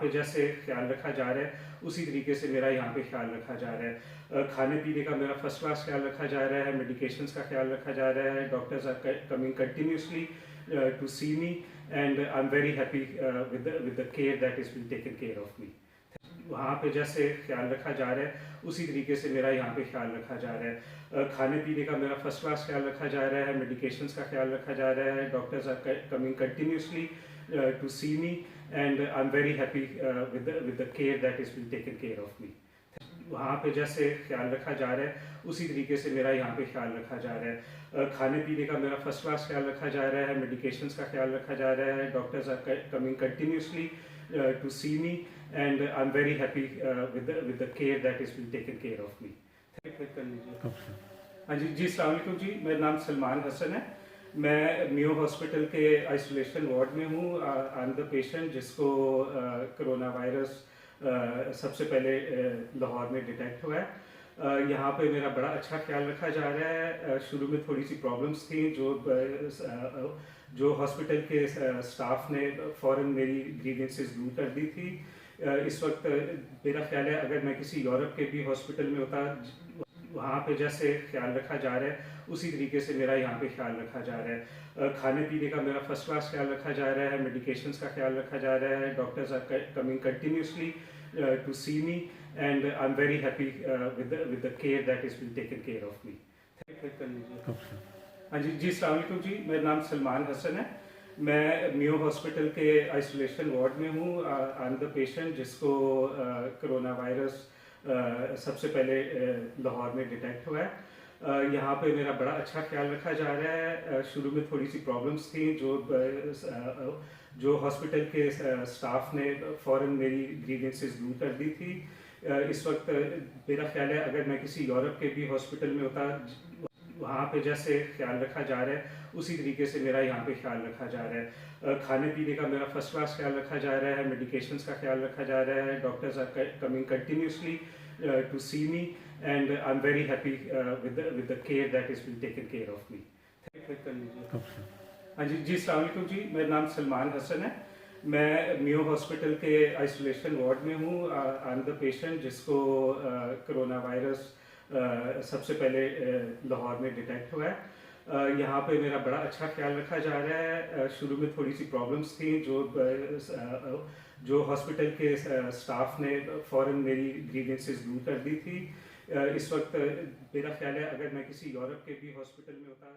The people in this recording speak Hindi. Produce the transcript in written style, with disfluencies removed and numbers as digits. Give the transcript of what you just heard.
पे जैसे ख्याल रखा जा रहा है उसी तरीके से मेरा यहाँ पे ख्याल रखा जा रहा है। खाने पीने का मेरा फर्स्ट क्लास ख्याल रखा जा रहा है, मेडिकेशंस का ख्याल रखा जा रहा है, doctors are coming continuously to see me and I am very happy with the care that is been taken care of me. वहाँ पे जैसे ख्याल रखा जा रहा है उसी तरीके से मेरा यहाँ पे ख्याल रखा जा रहा है। खाने पीने का मेरा फर्स्ट क्लास ख्याल रखा जा रहा है, मेडिकेशंस का ख्याल रखा जा रहा है, doctors are coming continuously to see me and I am very happy with the care that is been taken care of me. वहाँ पे जैसे ख्याल रखा जा रहा है उसी तरीके से मेरा यहाँ पे ख्याल रखा जा रहा है। खाने पीने का मेरा फर्स्ट क्लास ख्याल रखा जा रहा है, मेडिकेशंस का ख्याल रखा जा रहा है, doctors are coming continuously to see me and I am very happy with the care that is been taken care of me. कर लीजिए। हाँ जी अस्सलाम वालेकुम जी, मेरा नाम सलमान हसन है। मैं मियो हॉस्पिटल के आइसोलेशन वार्ड में हूँ। आई एम द पेशेंट जिसको कोरोना वायरस सबसे पहले लाहौर में डिटेक्ट हुआ है। यहाँ पे मेरा बड़ा अच्छा ख्याल रखा जा रहा है। शुरू में थोड़ी सी प्रॉब्लम्स थी जो हॉस्पिटल के स्टाफ ने फ़ौरन मेरी ग्रीवेंसेस दूर कर दी थी। इस वक्त मेरा ख्याल है अगर मैं किसी यूरोप के भी हॉस्पिटल में होता, वहाँ पे जैसे ख्याल रखा जा रहा है उसी तरीके से मेरा यहाँ पे ख्याल रखा जा रहा है। खाने पीने का मेरा फर्स्ट क्लास ख्याल रखा जा रहा है, मेडिकेशंस का ख्याल रखा जा रहा है, doctors are coming continuously to see me and I am very happy with the care that is been taken care of me. कर लीजिए। हाँ जी अस्सलाम वालेकुम जी, मेरा नाम सलमान हसन है। मैं मियो हॉस्पिटल के आइसोलेशन वार्ड में हूँ। आई एम द पेशेंट जिसको कोरोना वायरस सबसे पहले लाहौर में डिटेक्ट हुआ है। यहाँ पे मेरा बड़ा अच्छा ख्याल रखा जा रहा है। शुरू में थोड़ी सी प्रॉब्लम्स थी जो हॉस्पिटल के स्टाफ ने फ़ौरन मेरी ग्रीवेंसेस दूर कर दी थी। इस वक्त मेरा ख्याल है अगर मैं किसी यूरोप के भी हॉस्पिटल में होता, वहाँ पे जैसे ख्याल रखा जा रहा है उसी तरीके से मेरा यहाँ पे ख्याल रखा जा रहा है। खाने पीने का मेरा फर्स्ट क्लास ख्याल रखा जा रहा है, मेडिकेशंस का ख्याल रखा जा रहा है, doctors are coming continuously to see me and I am very happy with the care that is been taken care of me. कर लीजिए। हाँ जी अस्सलाम वालेकुम जी, मेरा नाम सलमान हसन है। मैं मियो हॉस्पिटल के आइसोलेशन वार्ड में हूँ। आई एम द पेशेंट जिसको कोरोना वायरस सबसे पहले लाहौर में डिटेक्ट हुआ है। यहाँ पे मेरा बड़ा अच्छा ख्याल रखा जा रहा है। शुरू में थोड़ी सी प्रॉब्लम्स थी जो हॉस्पिटल के स्टाफ ने फ़ौरन मेरी ग्रीवेंसेस दूर कर दी थी। इस वक्त मेरा ख्याल है अगर मैं किसी यूरोप के भी हॉस्पिटल में होता